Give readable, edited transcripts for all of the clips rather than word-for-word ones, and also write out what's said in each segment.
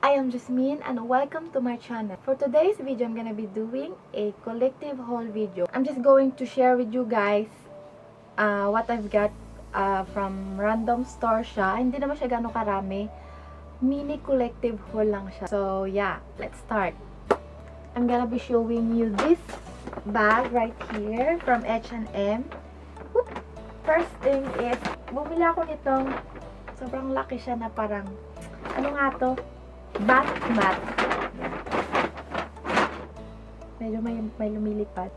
I am Jasmine and welcome to my channel. For today's video, I'm gonna be doing a collective haul video. I'm just going to share with you guys what I've got from random store siya. Hindi naman siya gano'ng karami. Mini collective haul lang siya. So yeah, let's start. I'm gonna be showing you this bag right here from H&M. First thing is, bumili ako nitong sobrang laki siya na parang, ano nga to? Bath mat. Medyo may lumilipad.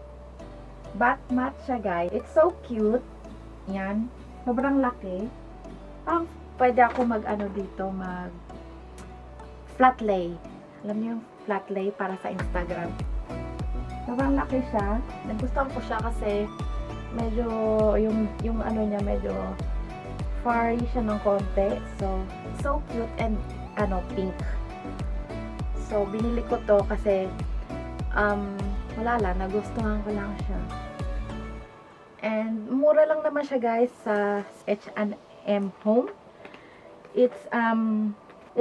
Bath mat siya, guys. It's so cute. Yan. Sobrang laki. Parang pwede ako mag-ano dito, flat lay. Alam niyo yung flat lay para sa Instagram. Sobrang laki siya. Nagustuhan ko siya kasi medyo, yung ano niya, medyo furry siya ng konti. So cute and pink. So, binili ko to kasi wala lang, nagustuhan ko lang siya. And mura lang naman siya, guys, sa H&M Home. It's 14.99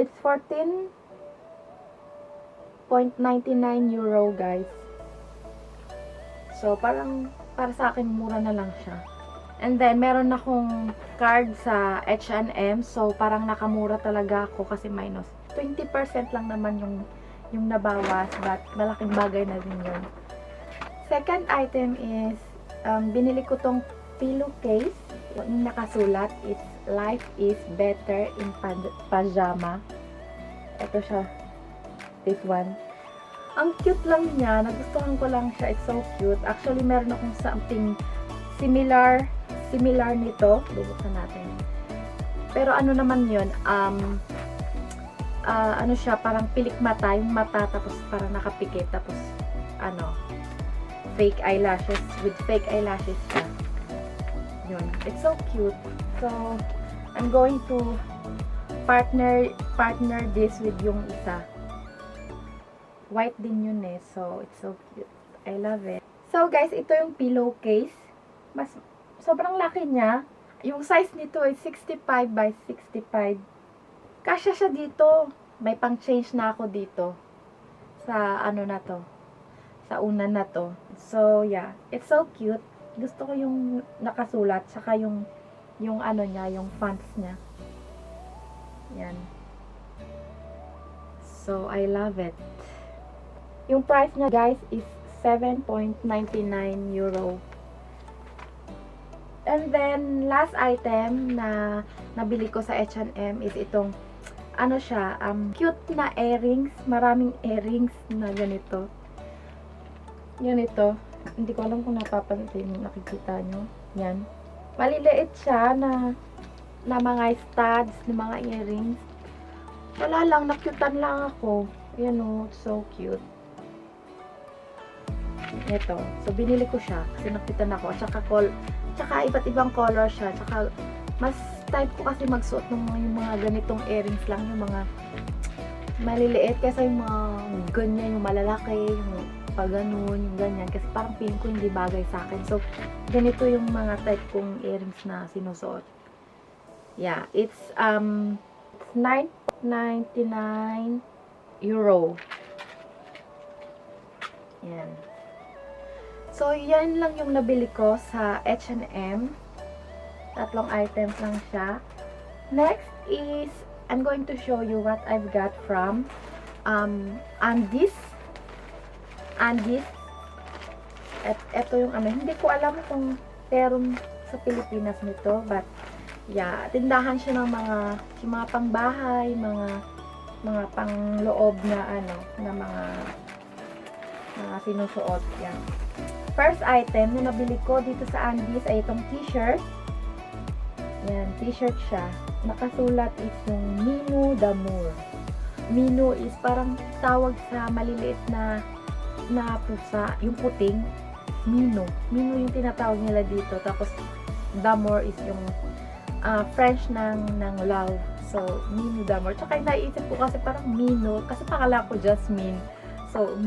euro, guys. So, parang para sa akin mura na lang siya. And then, meron akong card sa H&M. So, parang nakamura talaga ako kasi minus 20% lang naman yung nabawas. But, malaking bagay na din yun. Second item is, binili ko tong pillowcase. Yung nakasulat, it's Life is Better in Pajama. Ito siya. This one. Ang cute lang niya. Nagustuhan ko lang siya. It's so cute. Actually, meron akong something similar nito. Bubuksan natin. Pero ano naman yun, ano siya, parang pilik mata, yung mata, tapos parang nakapikit, tapos, fake eyelashes, with fake eyelashes siya. Yun. It's so cute. So, I'm going to partner this with yung isa. White din yun eh. So, it's so cute. I love it. So, guys, ito yung pillowcase. Sobrang laki niya. Yung size nito ay 65 by 65. Kasya siya dito. May pang-change na ako dito. Sa ano na to. Sa una na to. So, yeah. It's so cute. Gusto ko yung nakasulat. Saka yung ano niya, yung fonts niya. Yan. So, I love it. Yung price niya, guys, is 7.99 euro. And then, last item na nabili ko sa H&M is itong, ano siya, cute na earrings. Maraming earrings na ganito. Yan ito. Hindi ko alam kung napapansin, nakikita nyo. Yan. Maliliit siya na mga studs, na mga earrings. Wala lang, nakyutan lang ako. Yan o, so cute. Ito. So, binili ko siya kasi nakyutan ako. Tsaka iba't ibang color siya. Tsaka, mas type ko kasi magsuot ng mga ganitong earrings lang. Yung mga maliliit. Kasi yung mga ganyan, yung malalaki, yung paganon, yung ganyan. Kasi parang feeling ko hindi bagay sa akin. So, ganito yung mga type kong earrings na sinusuot. Yeah. It's 9.99 euro. Yan. So, yan lang yung nabili ko sa H&M. Tatlong items lang siya. Next is, I'm going to show you what I've got from Andis. At ito yung hindi ko alam kung term sa Pilipinas nito. But, yeah, tindahan siya ng mga pangbahay, mga pangloob na na mga sinusuot. Yan. First item na nabili ko dito sa Andis ay itong t-shirt. Yan, t-shirt siya. Nakasulat is yung Minu d'Amour. Minu is parang tawag sa maliliit na pusa, yung puting. Minu yung tinatawag nila dito. Tapos, d'Amour is yung French ng love. So, Minu d'Amour. Tsaka naisip ko kasi parang Minu, kasi pakala ko Jasmine. So,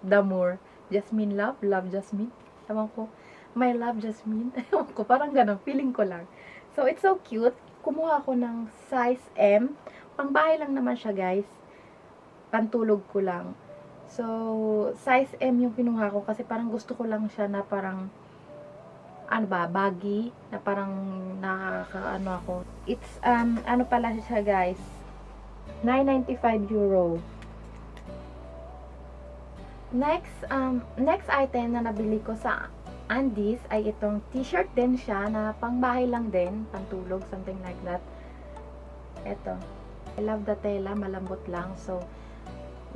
d'Amour. Jasmine love Jasmine. Ewan ko. My love Jasmine. Ewan ko, parang ganun. Feeling ko lang. So, it's so cute. Kumuha ako ng size M. pangbahay lang naman siya, guys. Pantulog ko lang. So, size M yung kinuha ko kasi parang gusto ko lang siya na parang ano ba, baggy, na parang nakakaano ako. It's, ano pala siya, guys, 9.95 euro. Next item na nabili ko sa Andes ay itong t-shirt din siya na pangbahay lang din, pantulog, something like that. Ito. I love the tela, malambot lang. So,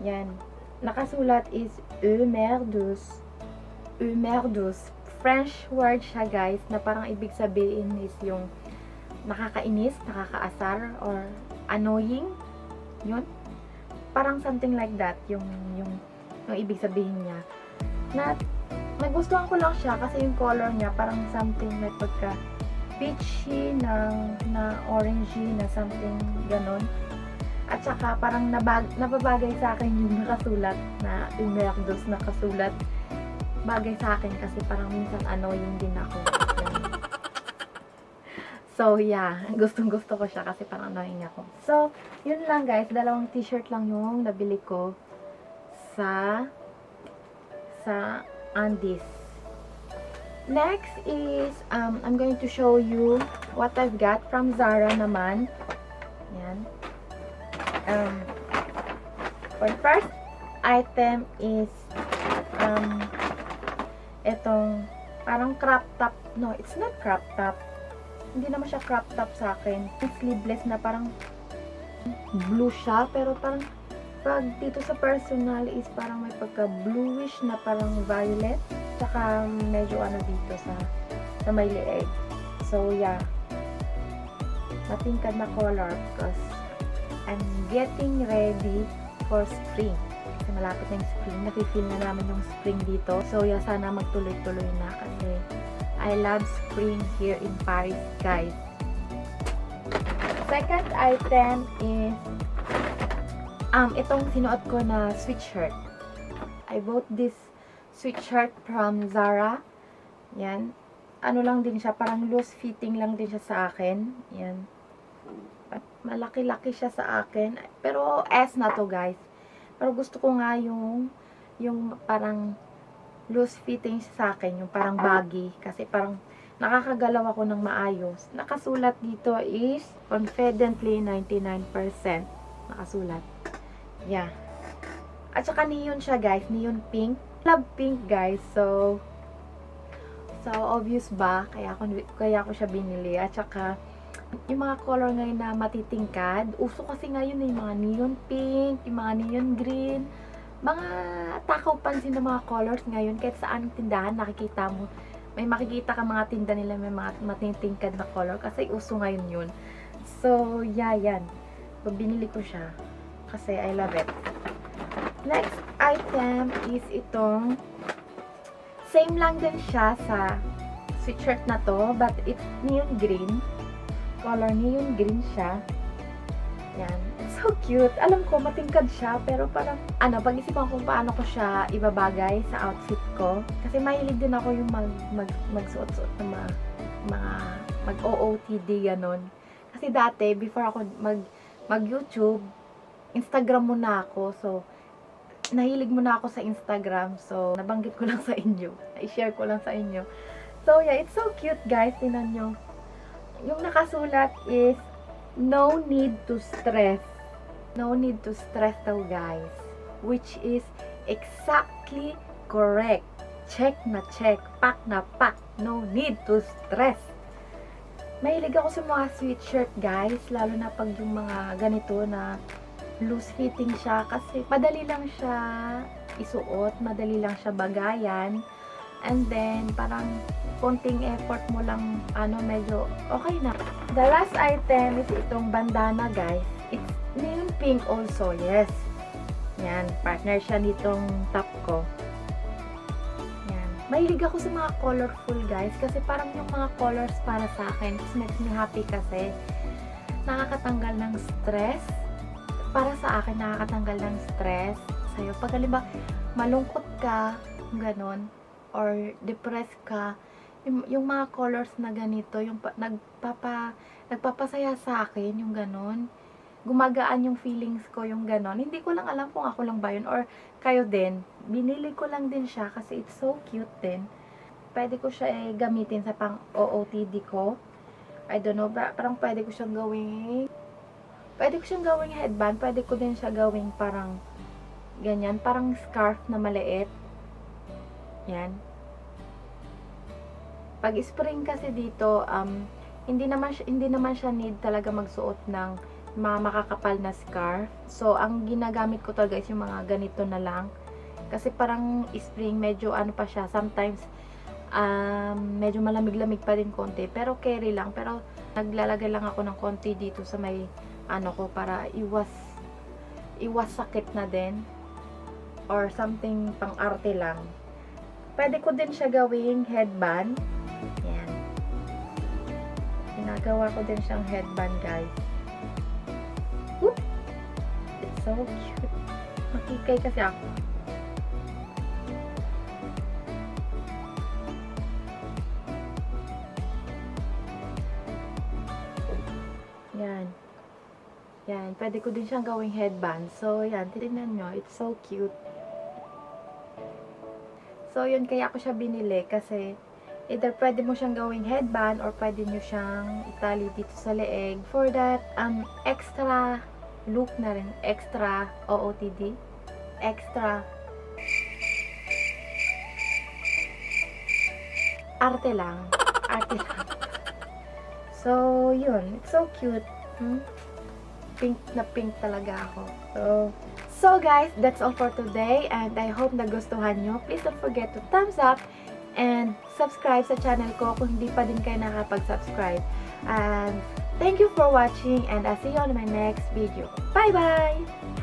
yan. Nakasulat is Eumerdus. Eumerdus. French word siya, guys, na parang ibig sabihin is yung nakakainis, nakakaasar, or annoying. Yun. Parang something like that, yung ibig sabihin niya. Nagustuhan ko lang siya kasi yung color niya parang something may pagka peachy na orangey na something ganon. At saka parang nababagay sa akin yung nakasulat na Eumerdus nakasulat. Bagay sa akin kasi parang minsan annoying din ako. So, yeah. Gustong-gusto ko siya kasi parang annoying ako. So, yun lang, guys. Dalawang t-shirt lang yung nabili ko sa Andes. Next is, I'm going to show you what I've got from Zara naman. Yan. For first item is, etong parang crop top. No, it's not crop top. Hindi naman siya crop top sa akin. Sleeveless na parang blue siya. Pero parang pag dito sa personal is parang may pagka bluish na parang violet. Saka medyo ano dito sa may leeg. So yeah. Matingkad na color because I'm getting ready for spring. Kasi malapit na yung spring. Nafe-feel na namin yung spring dito. So, yeah, sana magtuloy-tuloy na kasi I love spring here in Paris, guys. Second item is itong sinuot ko na sweatshirt. I bought this sweatshirt from Zara. Yan. Ano lang din siya, parang loose fitting lang din siya sa akin. Yan. Malaki-laki siya sa akin. Pero S na to, guys. Pero gusto ko nga yung parang loose fitting sa akin, yung parang baggy. Kasi parang nakakagalaw ako ng maayos. Nakasulat dito is confidently 99%. Nakasulat. Yeah. At saka neon siya, guys. Neon pink. Love pink, guys. So obvious ba? Kaya ko siya binili. At saka yung mga color ngayon na matitingkad, uso kasi ngayon yung mga neon pink, yung mga neon green, mga takaw pansin na mga colors ngayon. Kahit saan tindahan, nakikita mo, may makikita ka mga tinda nila, may mga matitingkad na color, kasi uso ngayon yun. So, yeah, yan. Binili ko siya, kasi I love it. Next item is itong, same lang din siya sa sweatshirt na to, but it's neon green. Color neon green siya. Yan. It's so cute. Alam ko, matingkad siya, pero parang, pag-isipan kung paano ko siya ibabagay sa outfit ko. Kasi mahilig din ako yung magsuot-suot ng mga mag-OOTD, ganon. Kasi dati, before ako mag-YouTube, Instagram muna ako. So, nahilig muna ako sa Instagram. So, nabanggit ko lang sa inyo. I-share ko lang sa inyo. So, yeah, it's so cute, guys. Tingnan nyo. Yung nakasulat is, no need to stress. No need to stress daw, guys. Which is exactly correct. Check na check. Pack na pack. No need to stress. Mahilig ako sa mga sweatshirt, guys. Lalo na pag yung mga ganito na loose fitting siya. Kasi madali lang siya isuot. Madali lang siya bagayan. And then, parang konting effort mo lang, medyo okay na. The last item is itong bandana, guys. It's neon pink also, yes. Yan, partner siya nitong top ko. Yan. Mahilig ako sa mga colorful, guys. Kasi parang yung mga colors para sa akin, it makes me happy kasi nakakatanggal ng stress. Para sa akin, nakakatanggal ng stress sa'yo. Pag halimbawa, malungkot ka, ganon, or depressed ka, yung mga colors na ganito, yung nagpapasaya sa akin, yung ganon. gumagaan yung feelings ko, yung ganon. Hindi ko lang alam kung ako lang ba yun or kayo din. Binili ko lang din siya kasi it's so cute din. Pwede ko siya gamitin sa pang OOTD ko. I don't know, parang pwede ko siyang gawing headband. Pwede ko din siya gawing parang ganyan, parang scarf na maliit. Yan. Pag spring kasi dito, hindi naman siya need talaga magsuot ng makakapal na scarf. So, ang ginagamit ko talaga is yung mga ganito na lang. Kasi parang spring, medyo ano pa siya, sometimes, medyo malamig-lamig pa din konti. Pero carry lang. Pero, naglalagay lang ako ng konti dito sa may, ano ko, para iwas sakit na din. Or something pang arte lang. Pwede ko din siya gawing headband. Yan. Ginagawa ko din siyang headband, guys. Whoop! It's so cute. Makikay kasi ako. Yan. Yan. Pwede ko din siyang gawing headband. So, yan. Tignan nyo. It's so cute. So, yun. Kaya ako siya binili. Kasi, either pwede mo siyang gawing headband or pwede nyo siyang itali dito sa leeg. For that, extra look na rin. Extra OOTD. Extra arte lang. Arte lang. So, yun. It's so cute. Pink na pink talaga ako. So guys, that's all for today. And I hope nagustuhan nyo. Please don't forget to thumbs up and subscribe sa channel ko kung hindi pa din kayo nakapag-subscribe. And thank you for watching and I'll see you on my next video. Bye-bye!